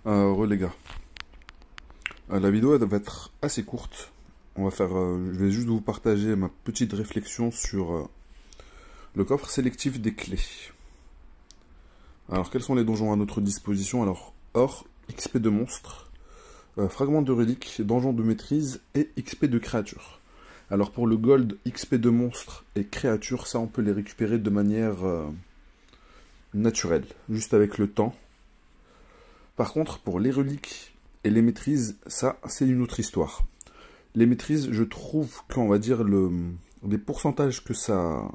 Les gars, la vidéo elle va être assez courte. Je vais juste vous partager ma petite réflexion sur le coffre sélectif des clés. Alors, quels sont les donjons à notre disposition? Alors, or, XP de monstre, fragment de relique, donjon de maîtrise et XP de créature. Alors, pour le gold, XP de monstre et créature, ça on peut les récupérer de manière naturelle, juste avec le temps. Par contre, pour les reliques et les maîtrises, ça, c'est une autre histoire. Les maîtrises, je trouve qu'on va dire les pourcentages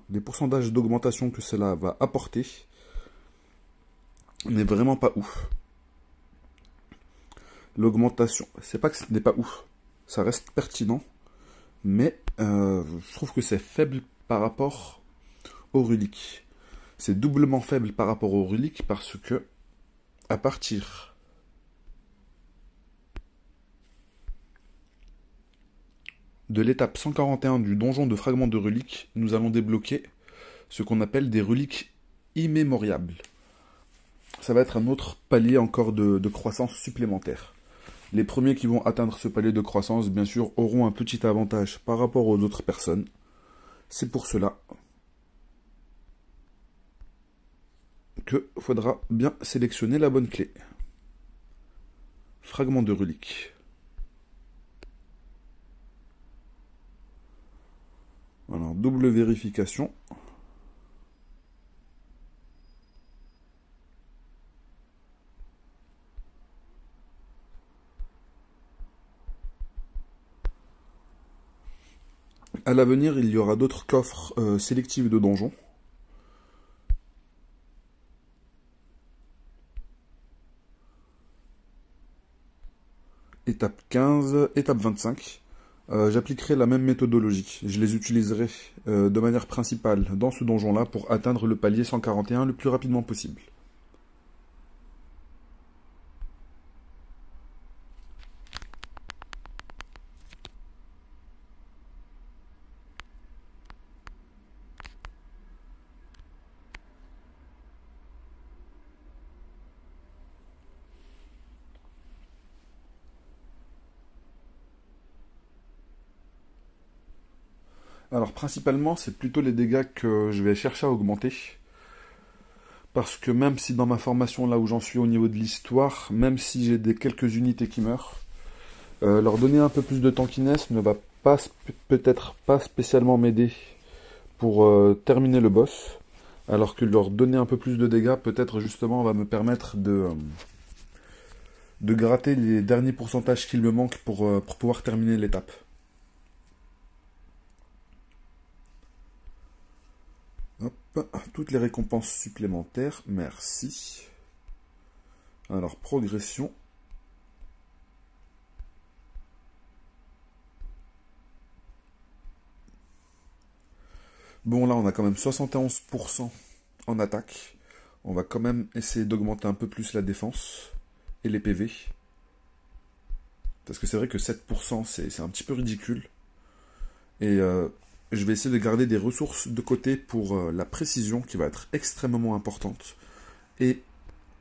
d'augmentation que cela va apporter n'est vraiment pas ouf. L'augmentation, c'est pas que ce n'est pas ouf, ça reste pertinent, mais je trouve que c'est faible par rapport aux reliques. C'est doublement faible par rapport aux reliques parce que à partir de l'étape 141 du donjon de fragments de reliques, nous allons débloquer ce qu'on appelle des reliques immémoriables. Ça va être un autre palier encore de croissance supplémentaire. Les premiers qui vont atteindre ce palier de croissance, bien sûr, auront un petit avantage par rapport aux autres personnes. C'est pour cela que faudra bien sélectionner la bonne clé. Fragment de relique. Alors, double vérification. À l'avenir, il y aura d'autres coffres sélectifs de donjons. Étape 15, étape 25. J'appliquerai la même méthodologie. Je les utiliserai de manière principale dans ce donjon-là pour atteindre le palier 141 le plus rapidement possible. Alors principalement, c'est plutôt les dégâts que je vais chercher à augmenter. Parce que même si dans ma formation, là où j'en suis au niveau de l'histoire, même si j'ai quelques unités qui meurent, leur donner un peu plus de tankiness ne va pas peut-être pas spécialement m'aider pour terminer le boss. Alors que leur donner un peu plus de dégâts, peut-être justement, va me permettre de gratter les derniers pourcentages qu'il me manque pour pouvoir terminer l'étape. Hop, toutes les récompenses supplémentaires, merci. Alors, progression. Bon, là, on a quand même 71% en attaque. On va quand même essayer d'augmenter un peu plus la défense et les PV. Parce que c'est vrai que 7%, c'est un petit peu ridicule. Et je vais essayer de garder des ressources de côté pour la précision qui va être extrêmement importante. Et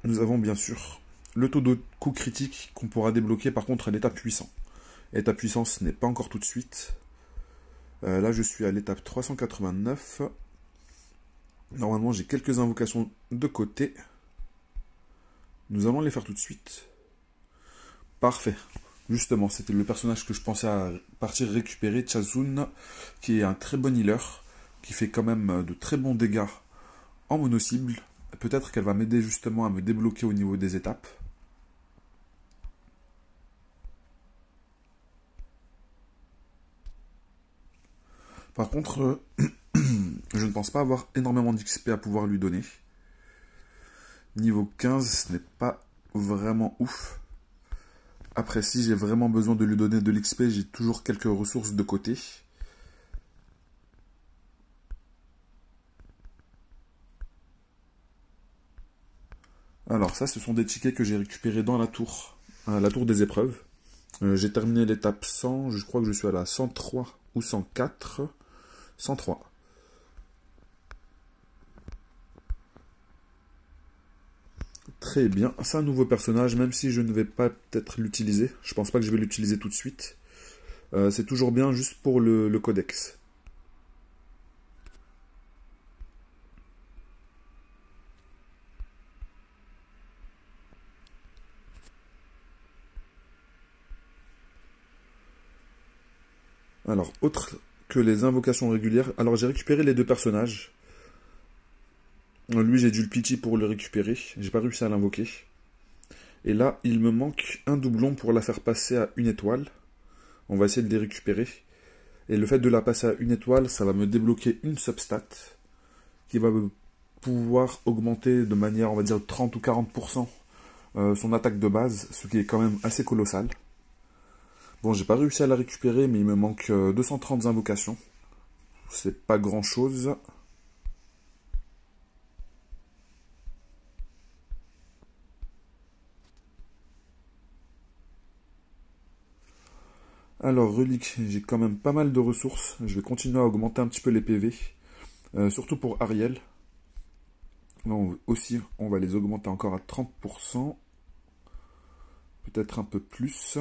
nous avons bien sûr le taux de coup critique qu'on pourra débloquer par contre à l'étape 800. Étape puissance ce n'est pas encore tout de suite. Là je suis à l'étape 389. Normalement j'ai quelques invocations de côté. Nous allons les faire tout de suite. Parfait. Justement, c'était le personnage que je pensais à partir récupérer, Chazun, qui est un très bon healer, qui fait quand même de très bons dégâts en mono-cible. Peut-être qu'elle va m'aider justement à me débloquer au niveau des étapes. Par contre, je ne pense pas avoir énormément d'XP à pouvoir lui donner. Niveau 15, ce n'est pas vraiment ouf. Après, si j'ai vraiment besoin de lui donner de l'XP, j'ai toujours quelques ressources de côté. Alors ça, ce sont des tickets que j'ai récupérés dans la tour des épreuves. J'ai terminé l'étape 100, je crois que je suis à la 103 ou 104. 103. Très bien, c'est un nouveau personnage, même si je ne vais pas peut-être l'utiliser. Je pense pas que je vais l'utiliser tout de suite. C'est toujours bien juste pour le codex. Alors, autre que les invocations régulières, alors j'ai récupéré les deux personnages. Lui, j'ai dû le pity pour le récupérer. J'ai pas réussi à l'invoquer. Et là, il me manque un doublon pour la faire passer à 1 étoile. On va essayer de les récupérer. Et le fait de la passer à 1 étoile, ça va me débloquer une substat qui va pouvoir augmenter de manière, on va dire, 30 ou 40% son attaque de base, ce qui est quand même assez colossal. Bon, j'ai pas réussi à la récupérer, mais il me manque 230 invocations. C'est pas grand chose. Alors, relique, j'ai quand même pas mal de ressources. Je vais continuer à augmenter un petit peu les PV. Surtout pour Ariel. Non, aussi, on va les augmenter encore à 30%. Peut-être un peu plus.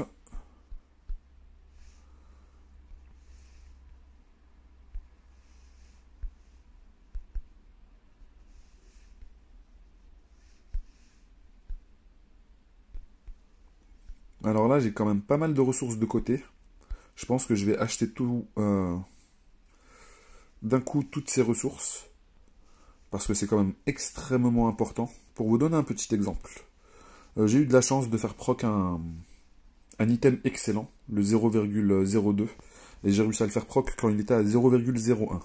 Alors là, j'ai quand même pas mal de ressources de côté. Je pense que je vais acheter tout d'un coup toutes ces ressources. Parce que c'est quand même extrêmement important. Pour vous donner un petit exemple. J'ai eu de la chance de faire proc un item excellent, le 0,02. Et j'ai réussi à le faire proc quand il était à 0,01.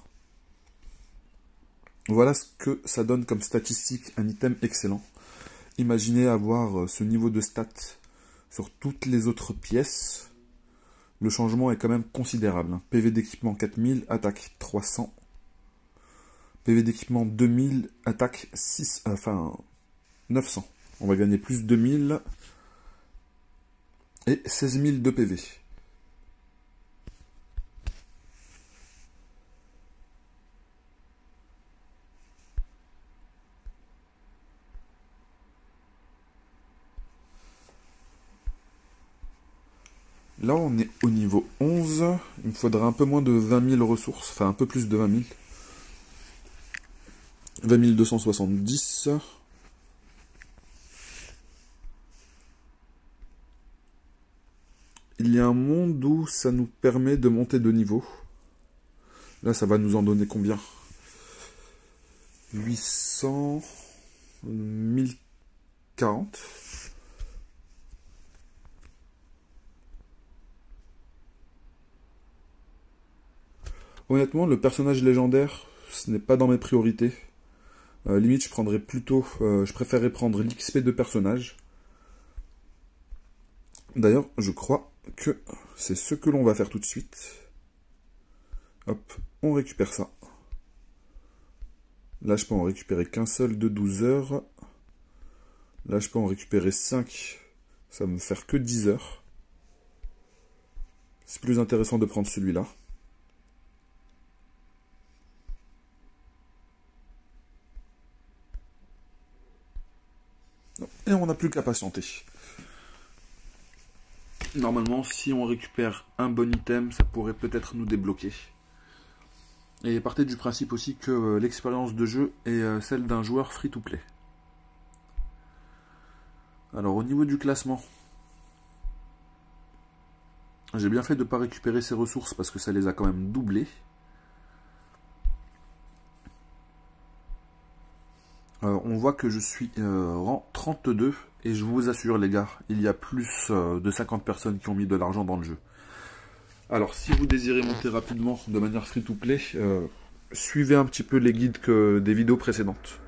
Voilà ce que ça donne comme statistique, un item excellent. Imaginez avoir ce niveau de stats sur toutes les autres pièces. Le changement est quand même considérable. PV d'équipement 4000, attaque 300. PV d'équipement 2000, attaque 900. On va gagner plus 2000 et 16 000 de PV. Là, on est au niveau 11. Il me faudra un peu moins de 20 000 ressources. Enfin, un peu plus de 20 000. 20 270. Il y a un monde où ça nous permet de monter de niveau. Là, ça va nous en donner combien? 800... 1040. Honnêtement, le personnage légendaire, ce n'est pas dans mes priorités. Limite, je prendrais plutôt... je préférerais prendre l'XP de personnage. D'ailleurs, je crois que c'est ce que l'on va faire tout de suite. Hop, on récupère ça. Là, je peux en récupérer qu'un seul de 12 heures. Là, je peux en récupérer 5. Ça va me faire que 10 heures. C'est plus intéressant de prendre celui-là. Et on n'a plus qu'à patienter. Normalement, si on récupère un bon item, ça pourrait peut-être nous débloquer. Et partez du principe aussi que l'expérience de jeu est celle d'un joueur free-to-play. Alors au niveau du classement, j'ai bien fait de ne pas récupérer ces ressources parce que ça les a quand même doublées. On voit que je suis rang 32 et je vous assure les gars, il y a plus de 50 personnes qui ont mis de l'argent dans le jeu. Alors si vous désirez monter rapidement de manière free-to-play, suivez un petit peu les guides des vidéos précédentes.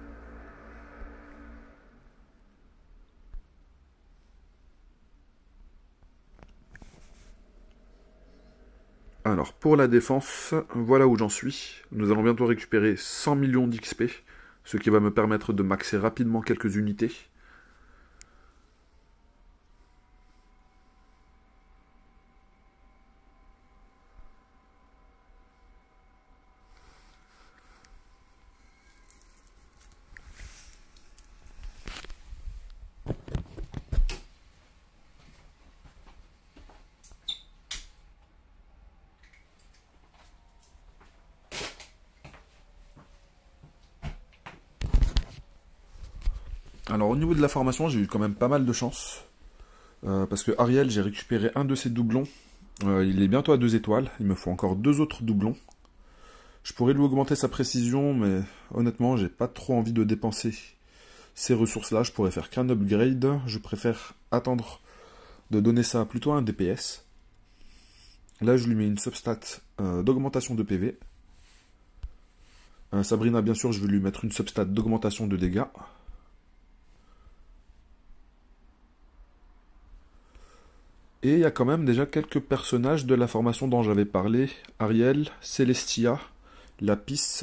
Alors, pour la défense, voilà où j'en suis. Nous allons bientôt récupérer 100 millions d'XP, ce qui va me permettre de maxer rapidement quelques unités. Alors au niveau de la formation, j'ai eu quand même pas mal de chance. Parce que Ariel, j'ai récupéré un de ses doublons. Il est bientôt à 2 étoiles. Il me faut encore 2 autres doublons. Je pourrais lui augmenter sa précision, mais honnêtement, j'ai pas trop envie de dépenser ces ressources-là. Je pourrais faire qu'un upgrade. Je préfère attendre de donner ça plutôt à un DPS. Là, je lui mets une substat d'augmentation de PV. Sabrina, bien sûr, je vais lui mettre une substat d'augmentation de dégâts. Et il y a quand même déjà quelques personnages de la formation dont j'avais parlé. Ariel, Celestia, Lapis.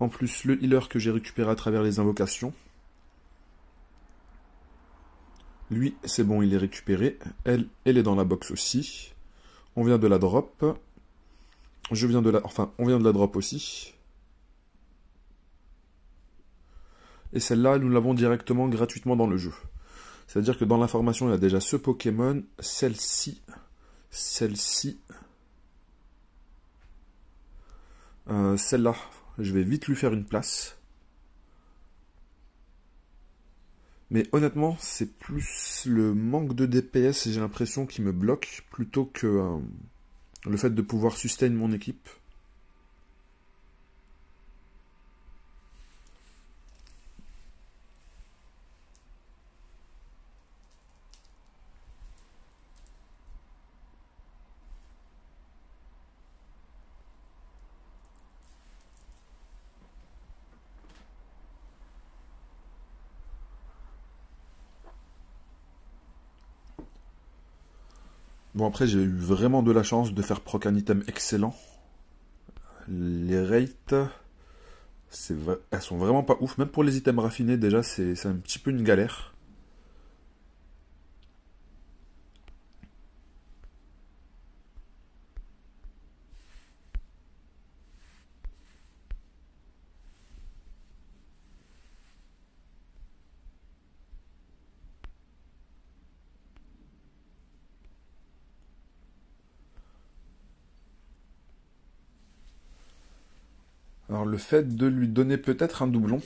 En plus, le healer que j'ai récupéré à travers les invocations. Lui, c'est bon, il est récupéré. Elle est dans la box aussi. On vient de la drop. On vient de la drop aussi. Et celle-là, nous l'avons directement gratuitement dans le jeu. C'est-à-dire que dans l'information, il y a déjà ce Pokémon, celle-ci, celle-là. Je vais vite lui faire une place. Mais honnêtement, c'est plus le manque de DPS, j'ai l'impression, qui me bloque, plutôt que le fait de pouvoir sustain mon équipe. Bon, après, j'ai eu vraiment de la chance de faire proc un item excellent. Les rates, elles sont vraiment pas ouf. Même pour les items raffinés, déjà, c'est un petit peu une galère. Alors, le fait de lui donner peut-être un doublon,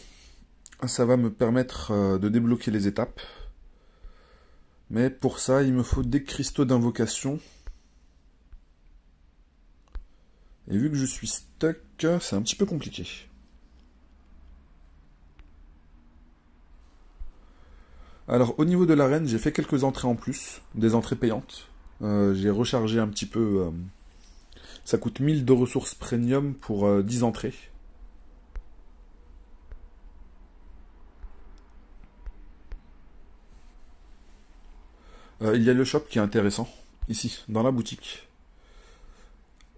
ça va me permettre de débloquer les étapes. Mais pour ça, il me faut des cristaux d'invocation. Et vu que je suis stuck, c'est un petit peu compliqué. Alors, au niveau de l'arène, j'ai fait quelques entrées en plus, des entrées payantes. J'ai rechargé un petit peu. Ça coûte 1000 de ressources premium pour 10 entrées. Il y a le shop qui est intéressant, ici, dans la boutique.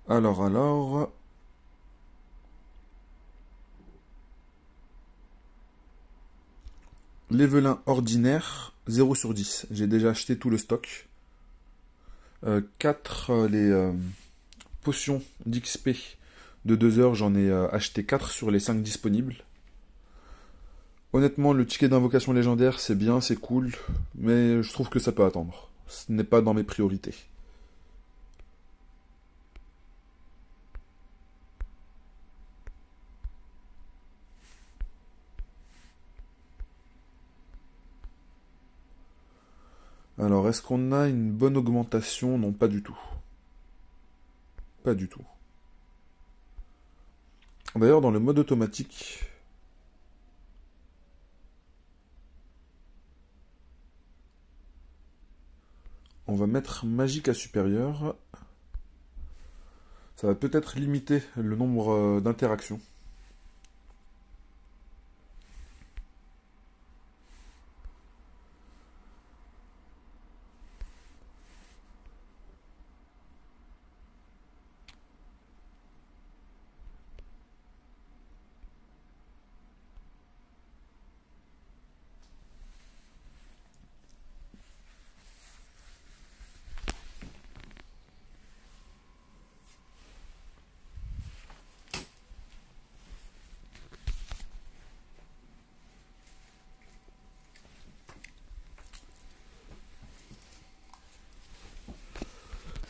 Alors... Levelin ordinaire, 0 sur 10. J'ai déjà acheté tout le stock. 4, les potions d'XP de 2 heures, j'en ai acheté 4 sur les 5 disponibles. Honnêtement, le ticket d'invocation légendaire, c'est bien, c'est cool, mais je trouve que ça peut attendre. Ce n'est pas dans mes priorités. Alors, est-ce qu'on a une bonne augmentation? Non, pas du tout. Pas du tout. D'ailleurs, dans le mode automatique... On va mettre magique à supérieur. Ça va peut-être limiter le nombre d'interactions.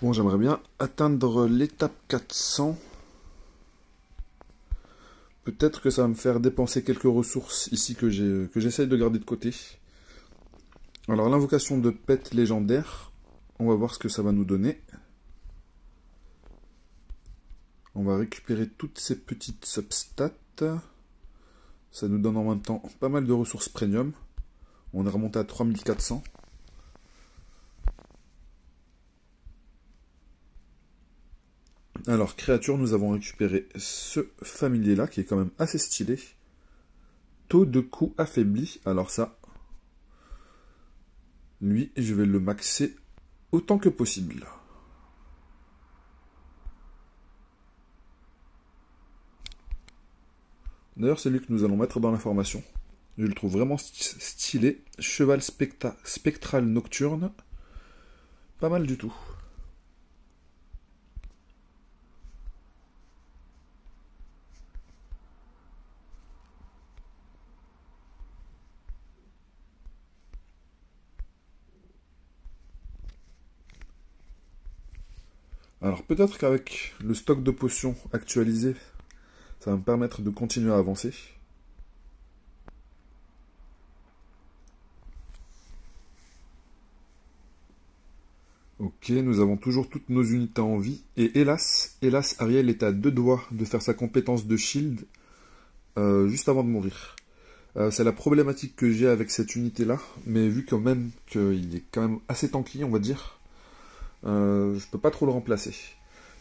Bon, j'aimerais bien atteindre l'étape 400. peut-être que ça va me faire dépenser quelques ressources ici que j'essaye de garder de côté. Alors l'invocation de pet légendaire, on va voir ce que ça va nous donner. On va récupérer toutes ces petites substats. Ça nous donne en même temps pas mal de ressources premium. On est remonté à 3400. Alors, créature, nous avons récupéré ce familier-là, qui est quand même assez stylé. Taux de coup affaibli. Alors ça, lui, je vais le maxer autant que possible. D'ailleurs, c'est lui que nous allons mettre dans la formation. Je le trouve vraiment stylé. Cheval spectral nocturne. Pas mal du tout. Alors peut-être qu'avec le stock de potions actualisé, ça va me permettre de continuer à avancer. Ok, nous avons toujours toutes nos unités en vie. Et hélas, Ariel est à 2 doigts de faire sa compétence de shield juste avant de mourir. C'est la problématique que j'ai avec cette unité-là, mais vu quand même qu'il est quand même assez tanky, on va dire, je peux pas trop le remplacer.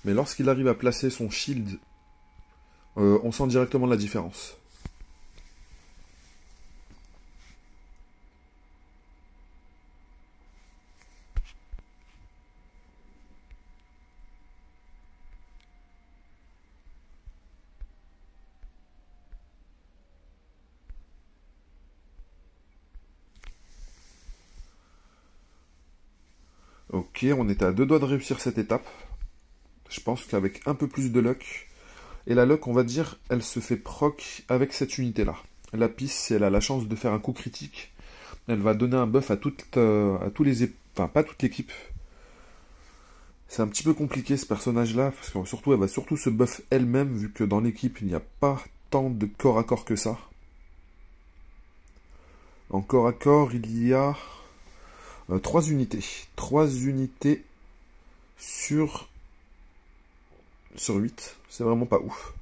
Mais lorsqu'il arrive à placer son shield, on sent directement la différence. Ok, on était à 2 doigts de réussir cette étape. Je pense qu'avec un peu plus de luck, et la luck, on va dire, elle se fait proc avec cette unité-là. La piste, si elle a la chance de faire un coup critique, elle va donner un buff à tous les... Enfin, pas toute l'équipe. C'est un petit peu compliqué ce personnage-là, parce que surtout, elle va surtout se buff elle-même, vu que dans l'équipe, il n'y a pas tant de corps à corps que ça. En corps à corps, il y a 3 unités. 3 unités sur 8. C'est vraiment pas ouf.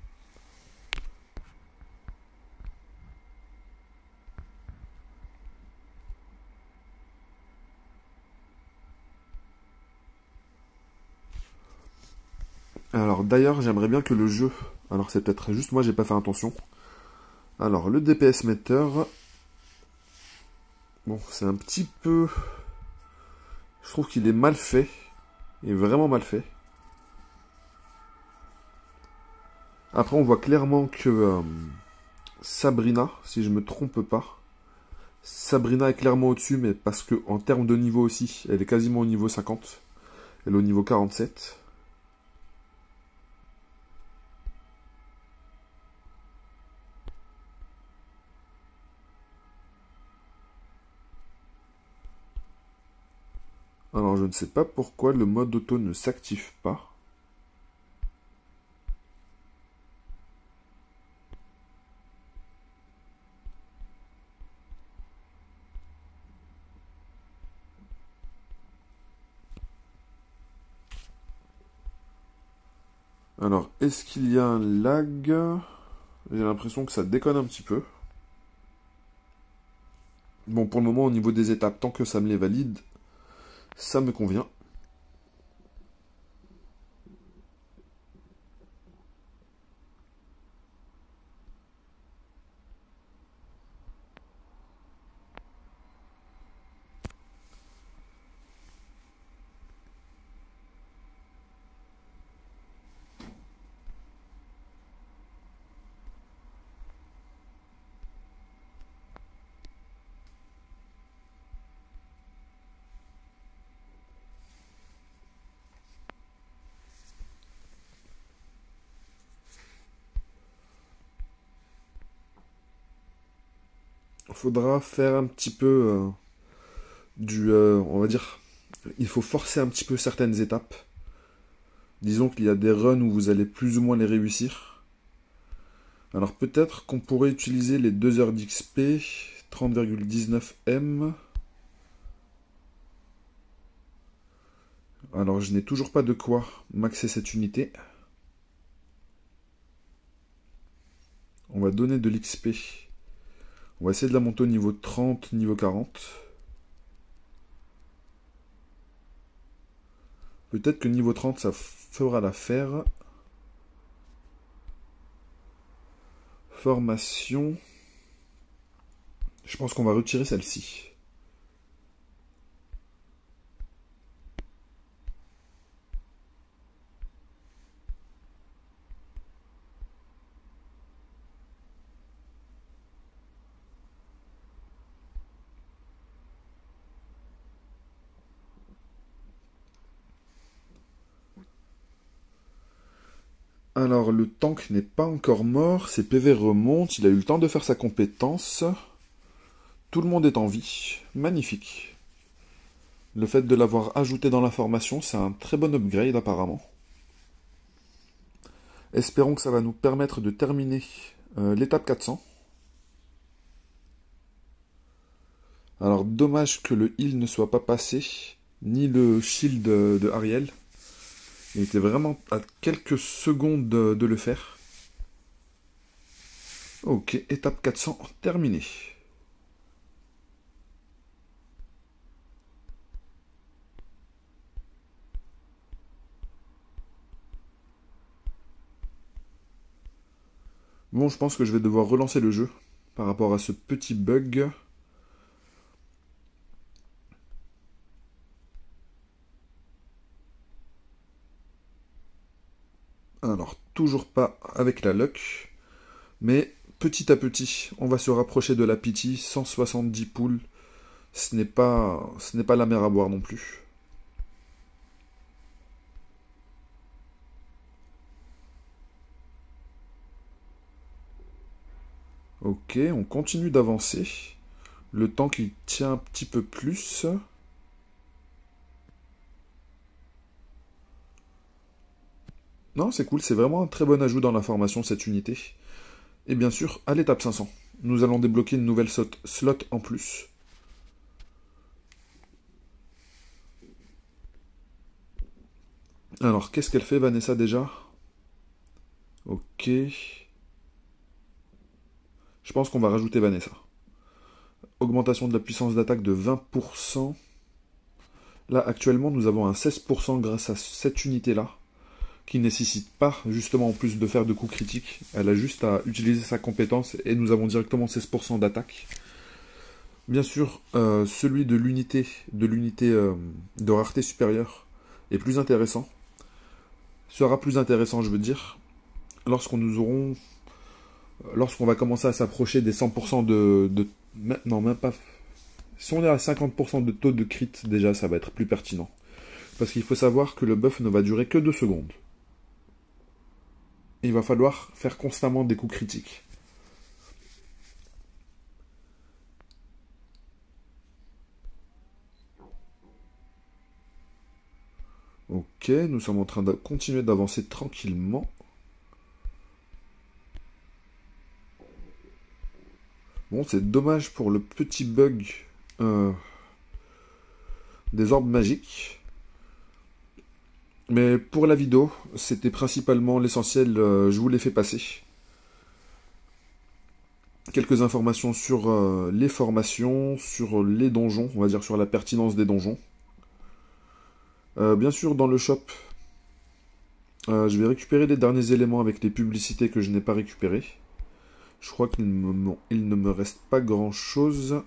Alors d'ailleurs, j'aimerais bien que le jeu... Alors c'est peut-être juste moi, j'ai pas fait attention. Alors le DPS meter... Bon, c'est un petit peu... Je trouve qu'il est mal fait. Il est vraiment mal fait. Après, on voit clairement que Sabrina, si je me trompe pas, Sabrina est clairement au-dessus, mais parce que en termes de niveau aussi, elle est quasiment au niveau 50. Elle est au niveau 47. Alors, je ne sais pas pourquoi le mode auto ne s'active pas. Alors, est-ce qu'il y a un lag? J'ai l'impression que ça déconne un petit peu. Bon, pour le moment, au niveau des étapes, tant que ça me les valide, ça me convient. Faudra faire un petit peu on va dire, il faut forcer un petit peu certaines étapes. Disons qu'il y a des runs où vous allez plus ou moins les réussir. Alors peut-être qu'on pourrait utiliser les 2 heures d'XP, 30,19 M. Alors je n'ai toujours pas de quoi maxer cette unité. On va donner de l'XP. On va essayer de la monter au niveau 30, niveau 40. Peut-être que niveau 30, ça fera l'affaire. Formation. Je pense qu'on va retirer celle-ci. Alors, le tank n'est pas encore mort, ses PV remontent, il a eu le temps de faire sa compétence. Tout le monde est en vie. Magnifique. Le fait de l'avoir ajouté dans la formation, c'est un très bon upgrade apparemment. Espérons que ça va nous permettre de terminer l'étape 400. Alors, dommage que le heal ne soit pas passé, ni le shield de Ariel. Il était vraiment à quelques secondes de le faire. Ok, étape 400 terminée. Bon, je pense que je vais devoir relancer le jeu par rapport à ce petit bug. Alors, toujours pas avec la luck, mais petit à petit, on va se rapprocher de la pity. 170 poules, ce n'est pas la mer à boire non plus. Ok, on continue d'avancer. Le temps qu'il tient un petit peu plus. Non, c'est cool, c'est vraiment un très bon ajout dans la formation, cette unité. Et bien sûr, à l'étape 500, nous allons débloquer une nouvelle slot en plus. Alors, qu'est-ce qu'elle fait, Vanessa, déjà? Ok. Je pense qu'on va rajouter Vanessa. Augmentation de la puissance d'attaque de 20%. Là, actuellement, nous avons un 16% grâce à cette unité-là, qui ne nécessite pas, justement, en plus de faire de coups critiques. Elle a juste à utiliser sa compétence, et nous avons directement 16% d'attaque. Bien sûr, celui de l'unité de rareté supérieure est plus intéressant. Sera plus intéressant, je veux dire, lorsqu'on va commencer à s'approcher des 100% non, même pas. Si on est à 50% de taux de crit, déjà, ça va être plus pertinent. Parce qu'il faut savoir que le buff ne va durer que 2 secondes. Il va falloir faire constamment des coups critiques. Ok, nous sommes en train de continuer d'avancer tranquillement. Bon, c'est dommage pour le petit bug des orbes magiques. Mais pour la vidéo, c'était principalement l'essentiel, je vous l'ai fait passer. Quelques informations sur les formations, sur les donjons, on va dire sur la pertinence des donjons. Bien sûr, dans le shop, je vais récupérer les derniers éléments avec les publicités que je n'ai pas récupérées. Je crois qu'il ne me reste pas grand-chose.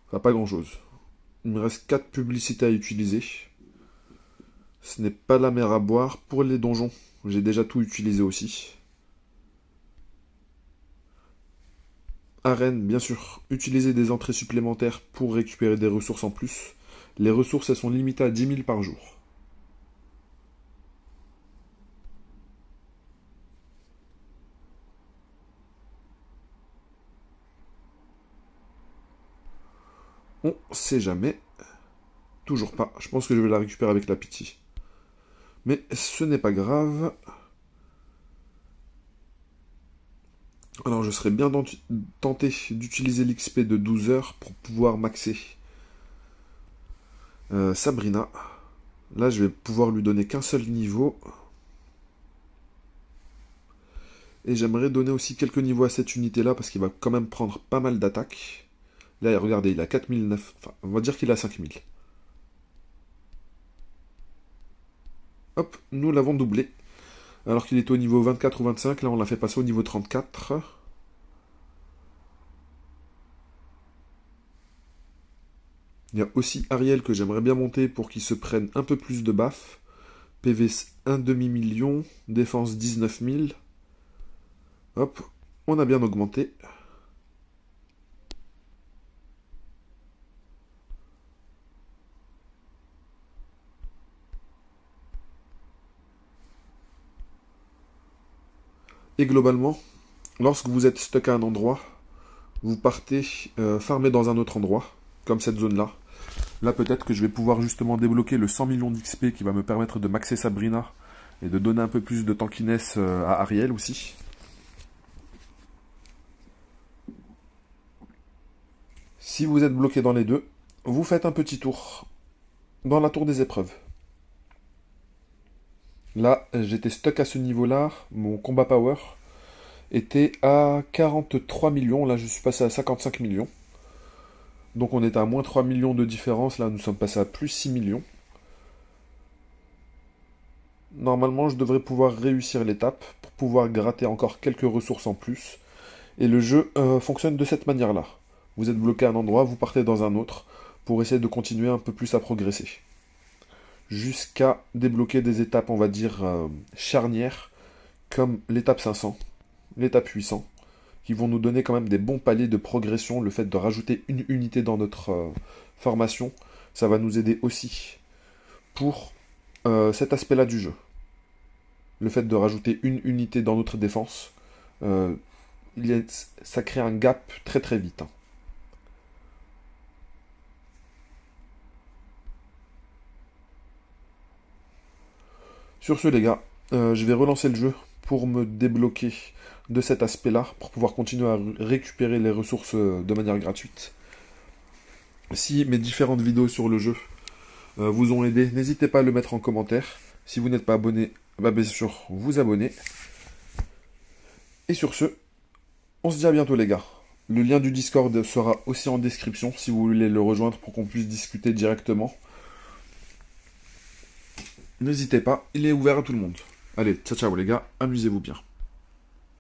Enfin, pas grand-chose. Il me reste 4 publicités à utiliser. Ce n'est pas la mer à boire. Pour les donjons, j'ai déjà tout utilisé aussi. Arène, bien sûr, utiliser des entrées supplémentaires pour récupérer des ressources en plus. Les ressources, elles sont limitées à 10 000 par jour. On sait jamais. Toujours pas. Je pense que je vais la récupérer avec la pitié. Mais ce n'est pas grave. Alors je serais bien tenté d'utiliser l'XP de 12 heures pour pouvoir maxer Sabrina. Là je vais pouvoir lui donner qu'un seul niveau. Et j'aimerais donner aussi quelques niveaux à cette unité-là, parce qu'il va quand même prendre pas mal d'attaques. Là, regardez, il a 4009. Enfin, on va dire qu'il a 5000. Hop, nous l'avons doublé. Alors qu'il était au niveau 24 ou 25, là on l'a fait passer au niveau 34. Il y a aussi Ariel que j'aimerais bien monter pour qu'il se prenne un peu plus de baf. PV 1,5 million, défense 19 000. Hop, on a bien augmenté. Et globalement, lorsque vous êtes stuck à un endroit, vous partez farmer dans un autre endroit, comme cette zone-là. Là, peut-être que je vais pouvoir justement débloquer le 100 millions d'XP qui va me permettre de maxer Sabrina et de donner un peu plus de tankiness à Ariel aussi. Si vous êtes bloqué dans les deux, vous faites un petit tour dans la tour des épreuves. Là, j'étais stuck à ce niveau-là, mon combat power était à 43 millions, là je suis passé à 55 millions. Donc on est à moins 3 millions de différence, là nous sommes passés à plus 6 millions. Normalement je devrais pouvoir réussir l'étape pour pouvoir gratter encore quelques ressources en plus. Et le jeu fonctionne de cette manière-là. Vous êtes bloqué à un endroit, vous partez dans un autre pour essayer de continuer un peu plus à progresser. Jusqu'à débloquer des étapes, on va dire, charnières, comme l'étape 500, l'étape 800, qui vont nous donner quand même des bons paliers de progression. Le fait de rajouter une unité dans notre formation, ça va nous aider aussi pour cet aspect-là du jeu. Le fait de rajouter une unité dans notre défense, ça crée un gap très très vite. Hein. Sur ce les gars, je vais relancer le jeu pour me débloquer de cet aspect-là, pour pouvoir continuer à récupérer les ressources de manière gratuite. Si mes différentes vidéos sur le jeu vous ont aidé, n'hésitez pas à le mettre en commentaire. Si vous n'êtes pas abonné, bah bien sûr, vous abonnez. Et sur ce, on se dit à bientôt les gars. Le lien du Discord sera aussi en description si vous voulez le rejoindre pour qu'on puisse discuter directement. N'hésitez pas, il est ouvert à tout le monde. Allez, ciao ciao les gars, amusez-vous bien.